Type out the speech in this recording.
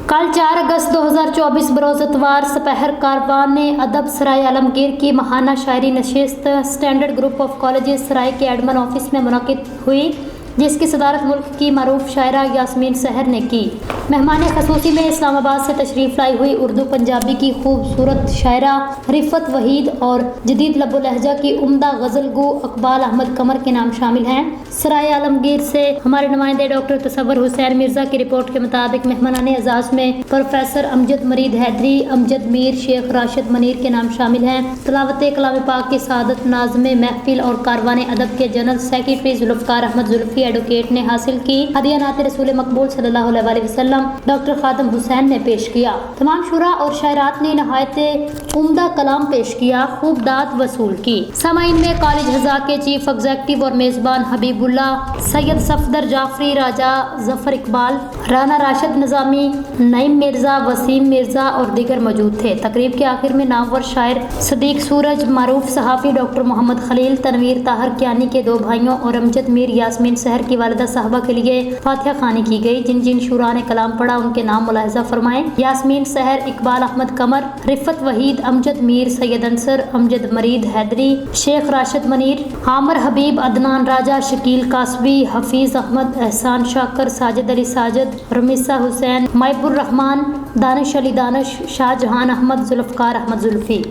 کل 4 اگست 2024 بروز اتوار سپہر کاروان ادب سرائے عالمگیر کی ماہانہ شاعری نشست اسٹینڈرڈ گروپ آف کالجز سرائے کے ایڈمن آفس میں منعقد ہوئی، جس کی صدارت ملک کی معروف شاعرہ یاسمین سحر نے کی۔ مہمان خصوصی میں اسلام آباد سے تشریف لائی ہوئی اردو پنجابی کی خوبصورت شاعرہ رفت وحید اور جدید لب و لہجہ کی عمدہ غزل گو اقبال احمد قمر کے نام شامل ہیں۔ سرائے عالمگیر سے ہمارے نمائندے ڈاکٹر تصور حسین مرزا کی رپورٹ کے مطابق مہمانان اعزاز میں پروفیسر امجد مرید حیدری، امجد میر، شیخ راشد منیر کے نام شامل ہیں۔ تلاوت کلام پاک کی سعادت ناظم محفل اور کاروان ادب کے general secretary Zulfiqar Ahmed Zulfi advocate نے حاصل کی۔ ہدیہ نعت رسول مقبول صلی اللہ علیہ وسلم ڈاکٹر خادم حسین نے پیش کیا۔ تمام شعراء اور شاعرات نے نہایت عمدہ کلام پیش کیا، خوب داد وصول کی۔ سامعین میں کالج ہزا کے چیف ایگزیکٹو اور میزبان حبیب اللہ، سید صفدر جعفری، راجہ ظفر اقبال، رانا راشد نظامی، نعیم مرزا، وسیم مرزا اور دیگر موجود تھے۔ تقریب کے آخر میں نامور شاعر صدیق سورج، معروف صحافی ڈاکٹر محمد خلیل، تنویر طاہر کیانی کے 2 بھائیوں اور امجد میر یاسمین سحر کی والدہ صاحبہ کے لیے فاتحہ خوانی کی گئی۔ جن جن شعراء نے کلام پڑھا ان کے نام ملاحظہ فرمائیں۔ یاسمین سحر، اقبال احمد قمر، رفت وحید، امجد میر، سید انصر، امجد مرید حیدری، شیخ راشد منیر، عامر حبیب، عدنان راجہ، شکیل قاسبی، حفیظ احمد، احسان شاکر، ساجد علی ساجد، رمیسہ حسین، محب الرحمان، دانش علی دانش، شاہ جہان احمد، ذوالفقار احمد زلفی۔